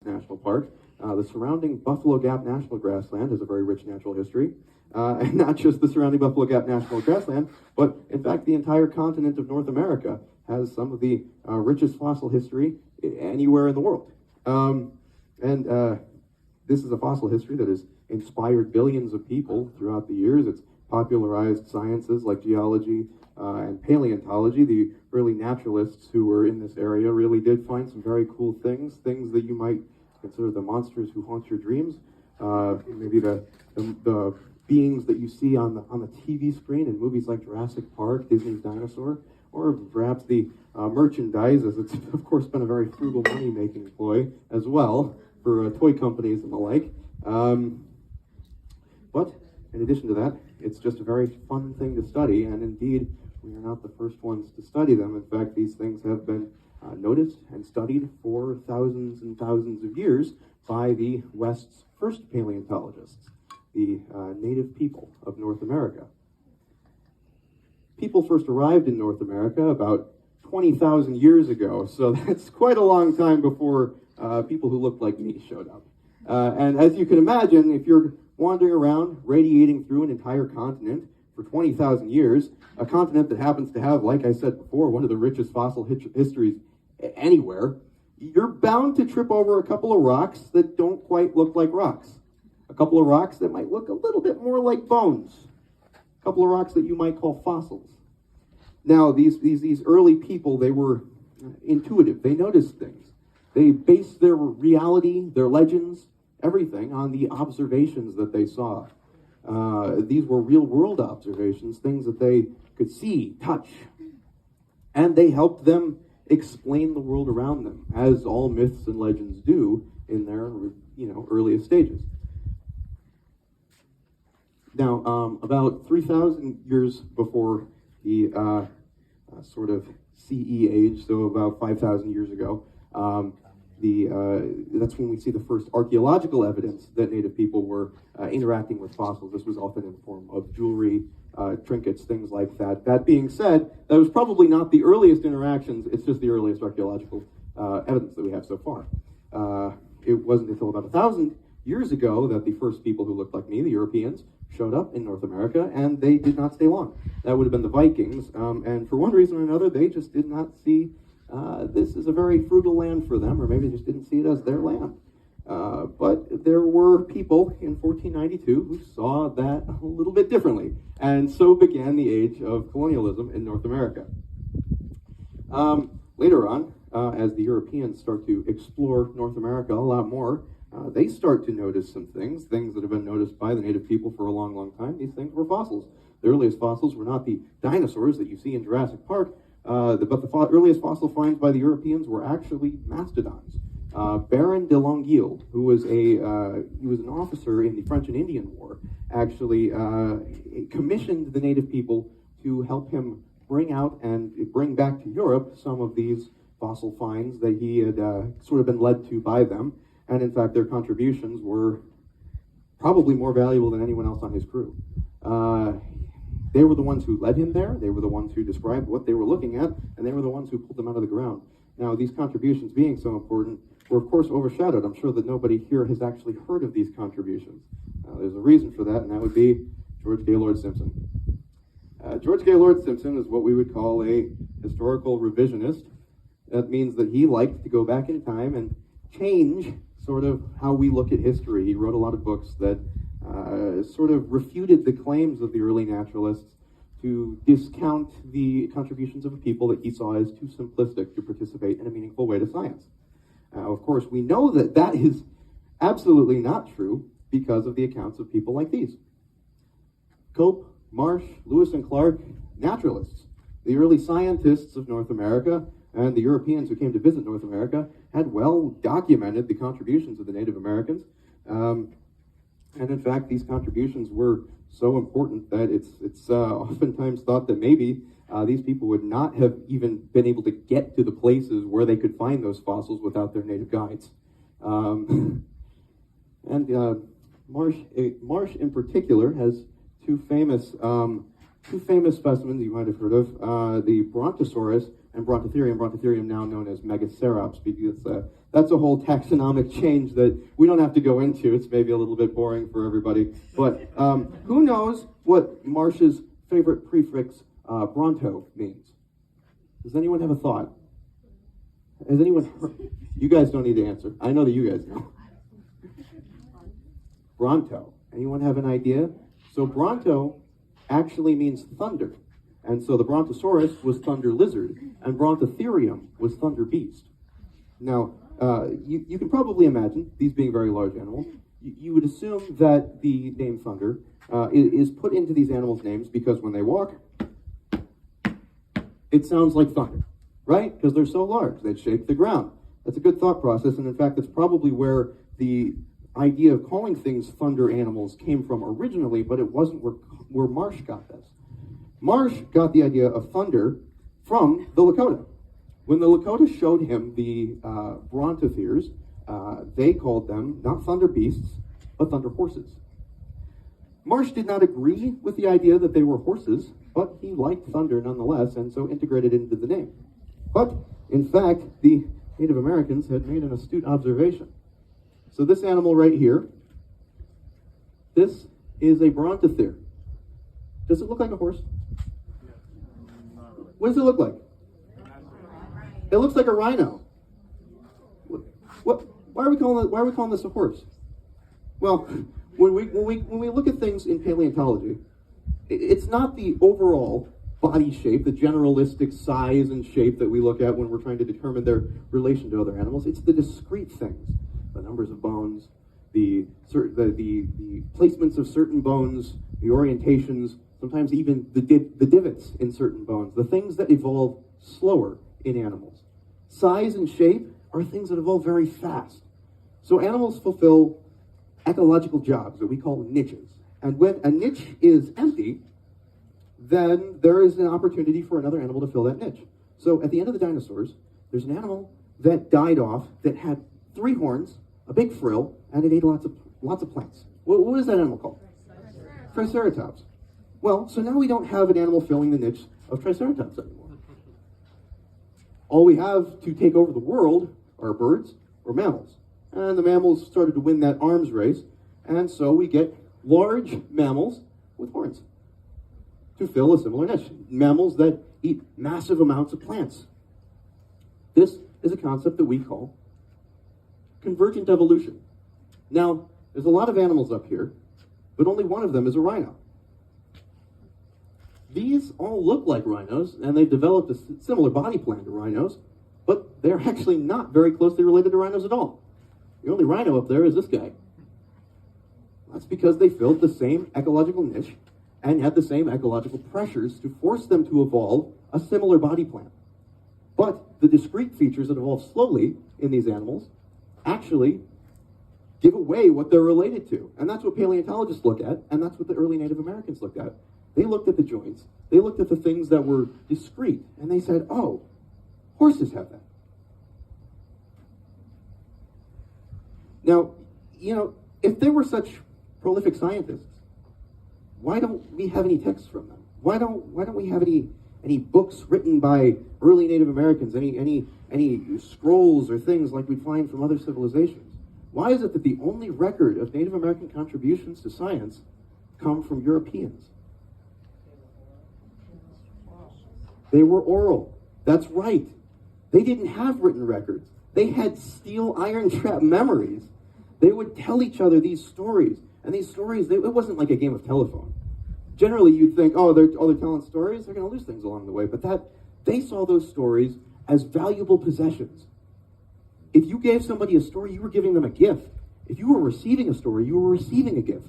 National Park. The surrounding Buffalo Gap National Grassland has a very rich natural history. And not just the surrounding Buffalo Gap National Grassland, but in fact the entire continent of North America has some of the richest fossil history anywhere in the world. This is a fossil history that has inspired billions of people throughout the years. It's popularized sciences like geology and paleontology. The early naturalists who were in this area really did find some very cool things that you might consider the monsters who haunt your dreams. Maybe the beings that you see on the TV screen in movies like Jurassic Park, Disney's Dinosaur, or perhaps the merchandise, as it's of course been a very frugal money-making ploy as well for toy companies and the like. But in addition to that, it's just a very fun thing to study, and indeed, we are not the first ones to study them. In fact, these things have been noticed and studied for thousands and thousands of years by the West's first paleontologists, the native people of North America. People first arrived in North America about 20,000 years ago, so that's quite a long time before people who looked like me showed up. And as you can imagine, if you're wandering around, radiating through an entire continent for 20,000 years, a continent that happens to have, like I said before, one of the richest fossil histories anywhere, you're bound to trip over a couple of rocks that don't quite look like rocks. A couple of rocks that might look a little bit more like bones. A couple of rocks that you might call fossils. Now, these early people, they were intuitive. They noticed things. They based their reality, their legends, everything on the observations that they saw. These were real-world observations, things that they could see, touch, and they helped them explain the world around them, as all myths and legends do in their, earliest stages. Now, about 3,000 years before the sort of CE age, so about 5,000 years ago, that's when we see the first archaeological evidence that native people were interacting with fossils. This was often in the form of jewelry, trinkets, things like that. That being said, that was probably not the earliest interactions, it's just the earliest archaeological evidence that we have so far. It wasn't until about 1,000 years ago that the first people who looked like me, the Europeans, showed up in North America, and they did not stay long. That would have been the Vikings, and for one reason or another, they just did not see this is a very frugal land for them, or maybe they just didn't see it as their land. But there were people in 1492 who saw that a little bit differently, and so began the age of colonialism in North America. Later on, as the Europeans start to explore North America a lot more, they start to notice some things that have been noticed by the native people for a long, long time. These things were fossils. The earliest fossils were not the dinosaurs that you see in Jurassic Park, but the earliest fossil finds by the Europeans were actually mastodons. Baron de Longueuil, who was he was an officer in the French and Indian War, actually commissioned the native people to help him bring out and bring back to Europe some of these fossil finds that he had sort of been led to by them. And in fact, their contributions were probably more valuable than anyone else on his crew. They were the ones who led him there, they were the ones who described what they were looking at, and they were the ones who pulled them out of the ground. Now, these contributions being so important were of course overshadowed. I'm sure that nobody here has actually heard of these contributions. There's a reason for that, and that would be George Gaylord Simpson. George Gaylord Simpson is what we would call a historical revisionist. That means that he liked to go back in time and change sort of how we look at history. He wrote a lot of books that sort of refuted the claims of the early naturalists to discount the contributions of a people that he saw as too simplistic to participate in a meaningful way to science. Of course, we know that that is absolutely not true because of the accounts of people like these. Cope, Marsh, Lewis and Clark, naturalists, the early scientists of North America, and the Europeans who came to visit North America had well documented the contributions of the Native Americans. And in fact, these contributions were so important that it's oftentimes thought that maybe these people would not have even been able to get to the places where they could find those fossils without their native guides. Marsh in particular has two famous specimens you might have heard of, the Brontosaurus and Brontotherium now known as Megacerops, because That's a whole taxonomic change that we don't have to go into. It's maybe a little bit boring for everybody. But who knows what Marsh's favorite prefix, Bronto, means? Does anyone have a thought? Has anyone heard? You guys don't need to answer. I know that you guys know. Bronto. Anyone have an idea? So Bronto actually means thunder. And so the Brontosaurus was thunder lizard, and Brontotherium was thunder beast. Now, you can probably imagine, these being very large animals, you would assume that the name thunder is put into these animals' names because when they walk, it sounds like thunder, right? Because they're so large, they'd shake the ground. That's a good thought process, and in fact, that's probably where the idea of calling things thunder animals came from originally, but it wasn't where Marsh got this. Marsh got the idea of thunder from the Lakota. When the Lakota showed him the Brontotheres, they called them not thunder beasts, but thunder horses. Marsh did not agree with the idea that they were horses, but he liked thunder nonetheless, and so integrated it into the name. But, in fact, the Native Americans had made an astute observation. So this animal right here, this is a Brontothere. Does it look like a horse? What does it look like? It looks like a rhino. Why are we calling this a horse? Well, when we look at things in paleontology, it's not the overall body shape, the generalistic size and shape that we look at when we're trying to determine their relation to other animals. It's the discrete things, the numbers of bones, the placements of certain bones, the orientations, sometimes even the divots in certain bones, the things that evolve slower in animals. Size and shape are things that evolve very fast. So animals fulfill ecological jobs that we call niches. And when a niche is empty, then there is an opportunity for another animal to fill that niche. So at the end of the dinosaurs, there's an animal that died off that had 3 horns, a big frill, and it ate lots of plants. What is that animal called? Triceratops. Well, so now we don't have an animal filling the niche of Triceratops anymore. All we have to take over the world are birds or mammals. And the mammals started to win that arms race, and so we get large mammals with horns to fill a similar niche. Mammals that eat massive amounts of plants. This is a concept that we call convergent evolution. Now, there's a lot of animals up here, but only one of them is a rhino. These all look like rhinos, and they've developed a similar body plan to rhinos, but they're actually not very closely related to rhinos at all. The only rhino up there is this guy. That's because they filled the same ecological niche and had the same ecological pressures to force them to evolve a similar body plan. But the discrete features that evolve slowly in these animals actually give away what they're related to. And that's what paleontologists look at, and that's what the early Native Americans looked at. They looked at the joints, they looked at the things that were discrete, and they said, oh, horses have that. Now, if they were such prolific scientists, why don't we have any texts from them? Why don't we have any books written by early Native Americans, any scrolls or things like we'd find from other civilizations? Why is it that the only record of Native American contributions to science come from Europeans? They were oral. That's right. They didn't have written records. They had steel iron trap memories. They would tell each other these stories. And these stories, it wasn't like a game of telephone. Generally, you'd think, they're telling stories, they're going to lose things along the way. But they saw those stories as valuable possessions. If you gave somebody a story, you were giving them a gift. If you were receiving a story, you were receiving a gift.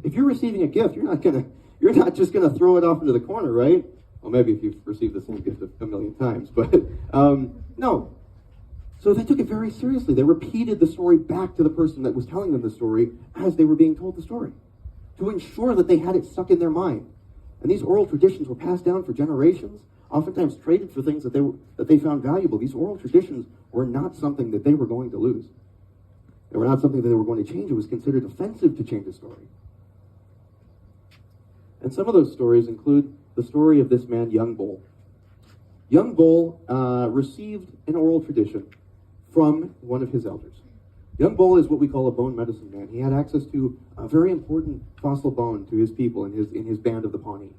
If you're receiving a gift, you're not just going to throw it off into the corner, right? Well, maybe if you've received the same gift a million times, but no. So they took it very seriously. They repeated the story back to the person that was telling them the story as they were being told the story, to ensure that they had it stuck in their mind. And these oral traditions were passed down for generations, oftentimes traded for things that they found valuable. These oral traditions were not something that they were going to lose. They were not something that they were going to change. It was considered offensive to change a story. And some of those stories include the story of this man, Young Bull. Young Bull received an oral tradition from one of his elders. Young Bull is what we call a bone medicine man. He had access to a very important fossil bone to his people in his band of the Pawnee.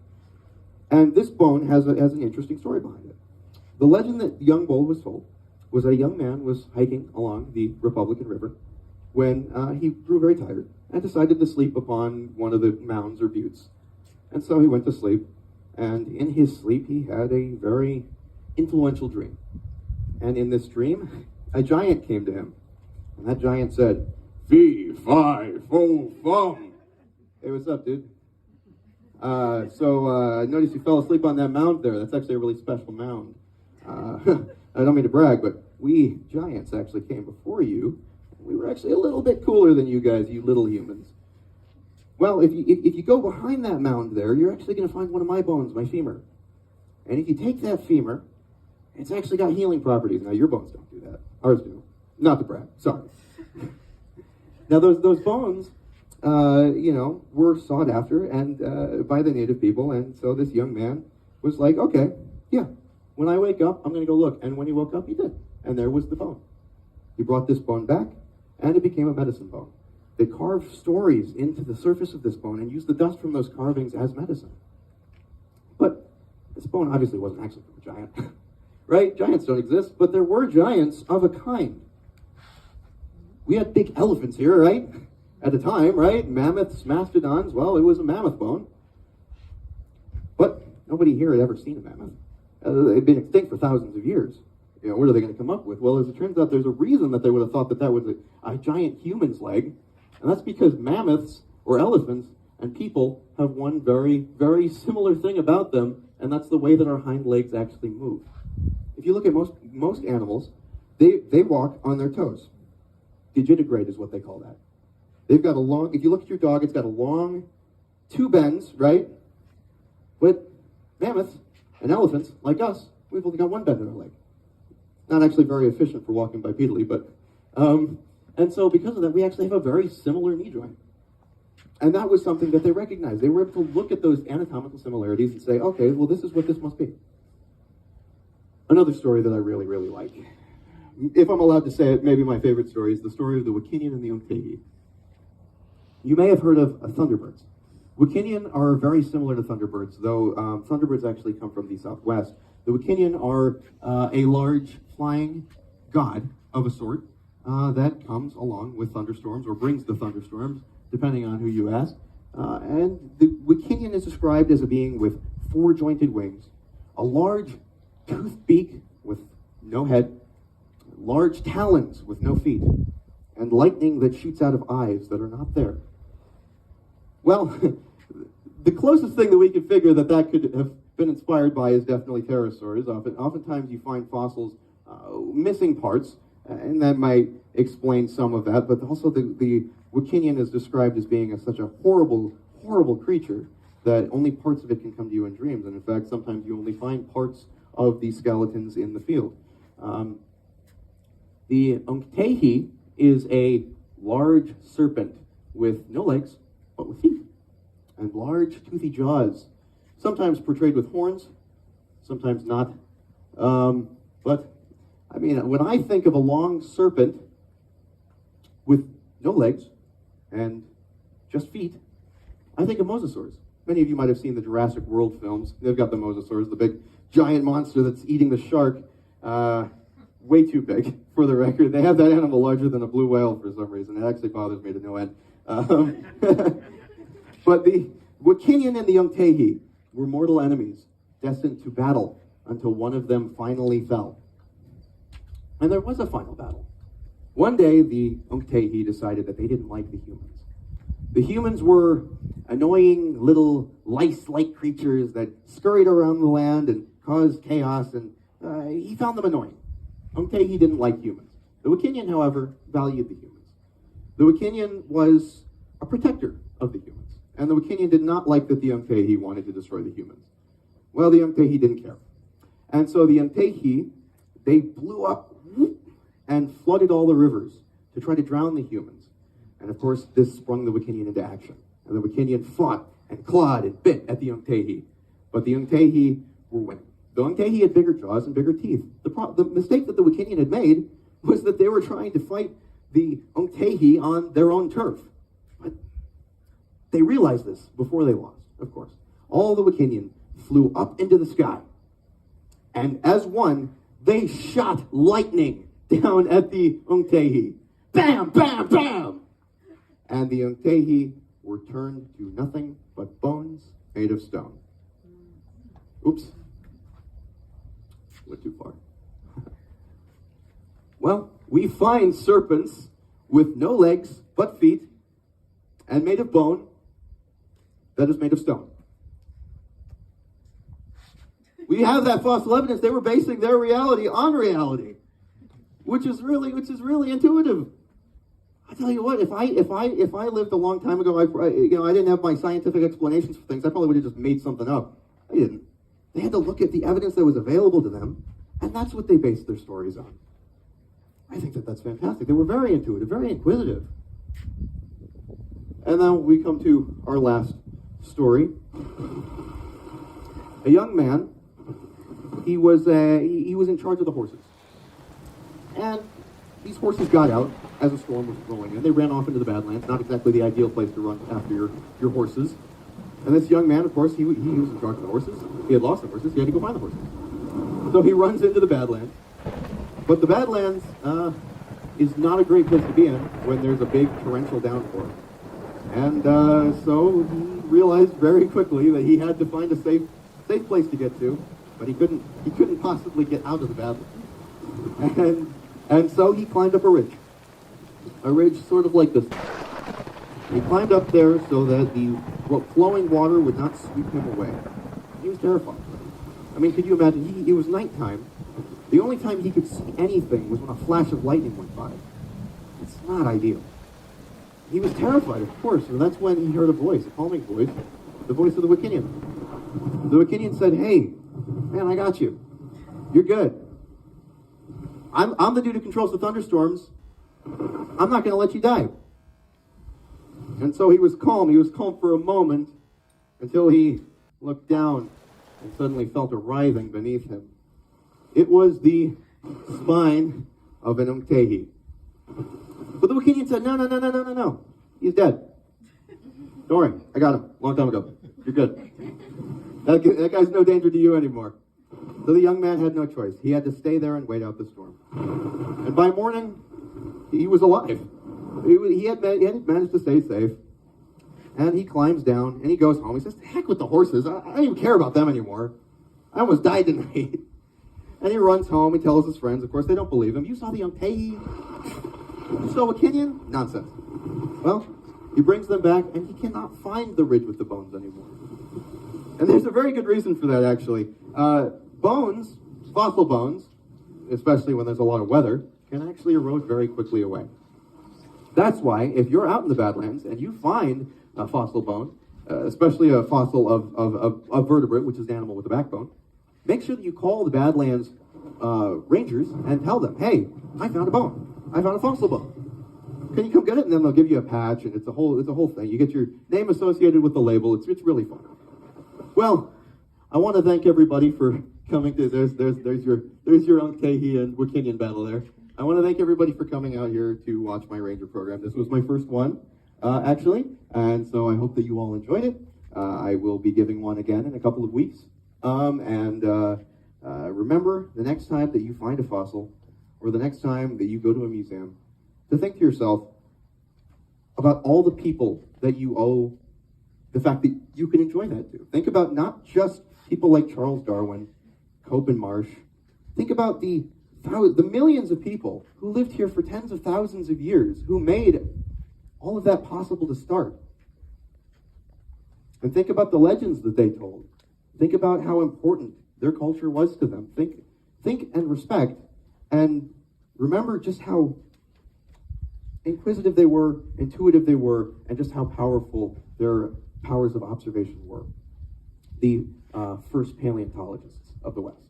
And this bone has an interesting story behind it. The legend that Young Bull was told was that a young man was hiking along the Republican River when he grew very tired and decided to sleep upon one of the mounds or buttes. And so he went to sleep, and in his sleep he had a very influential dream. And in this dream, a giant came to him. And that giant said, "Fee, fi, fo, fum." Hey, what's up, dude? I noticed you fell asleep on that mound there. That's actually a really special mound. I don't mean to brag, but we giants actually came before you. We were actually a little bit cooler than you guys, you little humans. Well, if you go behind that mound there, you're actually going to find one of my bones, my femur. And if you take that femur, it's actually got healing properties. Now, your bones don't do that. Ours do. Not to brag. Sorry. Now, those bones, were sought after and by the native people. And so this young man was like, okay, yeah, when I wake up, I'm going to go look. And when he woke up, he did. And there was the bone. He brought this bone back, and it became a medicine bone. They carved stories into the surface of this bone and used the dust from those carvings as medicine. But this bone obviously wasn't actually from a giant. Right? Giants don't exist, but there were giants of a kind. We had big elephants here, right? At the time, right? Mammoths, mastodons, well, it was a mammoth bone. But nobody here had ever seen a mammoth. They'd been extinct for thousands of years. What are they going to come up with? Well, as it turns out, there's a reason that they would have thought that was a giant human's leg. And that's because mammoths, or elephants, and people have one very, very similar thing about them, and that's the way that our hind legs actually move. If you look at most animals, they walk on their toes. Digitigrade is what they call that. They've got if you look at your dog, it's got a long, two bends, right? But mammoths and elephants, like us, we've only got one bend in our leg. Not actually very efficient for walking bipedally, but, and so because of that, we actually have a very similar knee joint. And that was something that they recognized. They were able to look at those anatomical similarities and say, okay, well, this is what this must be. Another story that I really, really like, if I'm allowed to say it, maybe my favorite story is the story of the Wikinian and the Unktehi. You may have heard of thunderbirds. Wikinian are very similar to thunderbirds, though thunderbirds actually come from the southwest. The Wikinian are a large flying god of a sort that comes along with thunderstorms or brings the thunderstorms, depending on who you ask. And the Wikinian is described as a being with four jointed wings, a large toothed beak with no head, large talons with no feet, and lightning that shoots out of eyes that are not there. Well, the closest thing that we can figure that could have been inspired by is definitely pterosaurs. Oftentimes you find fossils missing parts, and that might explain some of that, but also the Wikinian is described as being such a horrible, horrible creature that only parts of it can come to you in dreams, and in fact, sometimes you only find parts of these skeletons in the field. The Unktehi is a large serpent with no legs, but with teeth, and large toothy jaws, sometimes portrayed with horns, sometimes not. But, I mean, when I think of a long serpent with no legs and just feet, I think of mosasaurs. Many of you might have seen the Jurassic World films. They've got the mosasaurs, the big giant monster that's eating the shark. Way too big, for the record. They have that animal larger than a blue whale for some reason. It actually bothers me to no end. But the Wikinian and the Unktehi were mortal enemies, destined to battle until one of them finally fell. And there was a final battle. One day, the Unktehi decided that they didn't like the humans. The humans were annoying little lice-like creatures that scurried around the land and caused chaos, and he found them annoying. Unktehi didn't like humans. The Wikinian, however, valued the humans. The Wikinian was a protector of the humans, and the Wikinian did not like that the Unktehi wanted to destroy the humans. Well, the Unktehi didn't care. And so the Unktehi, they blew up and flooded all the rivers to try to drown the humans. And of course, this sprung the Wikinian into action. And the Wikinian fought and clawed and bit at the Unktehi. But the Unktehi were winning. The Unktehi had bigger jaws and bigger teeth. The mistake that the Wikinian had made was that they were trying to fight the Onctahi on their own turf. But they realized this before they lost, of course. All the Wikinian flew up into the sky. And as one, they shot lightning down at the Onctahi. Bam, bam, bam! And the Onctahi were turned to nothing but bones made of stone. Oops. Went too far. Well, we find serpents with no legs but feet and made of bone that is made of stone. We have that fossil evidence. They were basing their reality on reality, which is really intuitive. I tell you what, if I lived a long time ago, I didn't have my scientific explanations for things. I probably would have just made something up. I didn't. They had to look at the evidence that was available to them, and that's what they based their stories on. I think that that's fantastic. They were very intuitive, very inquisitive. And then we come to our last story. A young man. He was in charge of the horses, and these horses got out as a storm was rolling in. They ran off into the Badlands, not exactly the ideal place to run after your horses. And this young man, of course, he was in charge of the horses. He had lost the horses. He had to go find the horses. So he runs into the Badlands. But the Badlands is not a great place to be in when there's a big torrential downpour. And so he realized very quickly that he had to find a safe place to get to, but he couldn't possibly get out of the Badlands. And so he climbed up a ridge sort of like this. He climbed up there so that the flowing water would not sweep him away. He was terrified. I mean, could you imagine? It was nighttime. The only time he could see anything was when a flash of lightning went by. It's not ideal. He was terrified, of course, and that's when he heard a voice, a calming voice, the voice of the Wikinian. The Wikinian said, "Hey, man, I got you. You're good. I'm the dude who controls the thunderstorms. I'm not going to let you die." And so he was calm. He was calm for a moment until he looked down and suddenly felt a writhing beneath him. It was the spine of an Onctahi. But the Wikinian said, no. He's dead. Don't worry. I got him a long time ago. You're good. That guy's no danger to you anymore. So the young man had no choice. He had to stay there and wait out the storm. And by morning, he was alive. He had managed to stay safe. And he climbs down and he goes home. He says, "Heck with the horses. I don't even care about them anymore. I almost died tonight." And he runs home. He tells his friends. Of course, they don't believe him. "You saw the Onctahi? You saw Wikinian? Nonsense." Well, he brings them back and he cannot find the ridge with the bones anymore. And there's a very good reason for that, actually. Bones, fossil bones, especially when there's a lot of weather, can actually erode very quickly away. That's why, if you're out in the Badlands and you find a fossil bone, especially a fossil of vertebrate, which is an animal with a backbone, make sure that you call the Badlands rangers and tell them, "Hey, I found a bone. I found a fossil bone. Can you come get it?" And then they'll give you a patch, and it's a whole thing. You get your name associated with the label. It's really fun. Well, I want to thank everybody for coming to there's your Onctahi and Wikinian battle there. I want to thank everybody for coming out here to watch my ranger program. This was my first one, actually, and so I hope that you all enjoyed it. I will be giving one again in a couple of weeks. Remember, the next time that you find a fossil, or the next time that you go to a museum, to think to yourself about all the people that you owe the fact that you can enjoy that to. Think about not just people like Charles Darwin, Cope and Marsh. Think about the millions of people who lived here for tens of thousands of years, who made all of that possible to start. And think about the legends that they told. Think about how important their culture was to them. Think and respect, and remember just how inquisitive they were, intuitive they were, and just how powerful their powers of observation were. The first paleontologists of the West.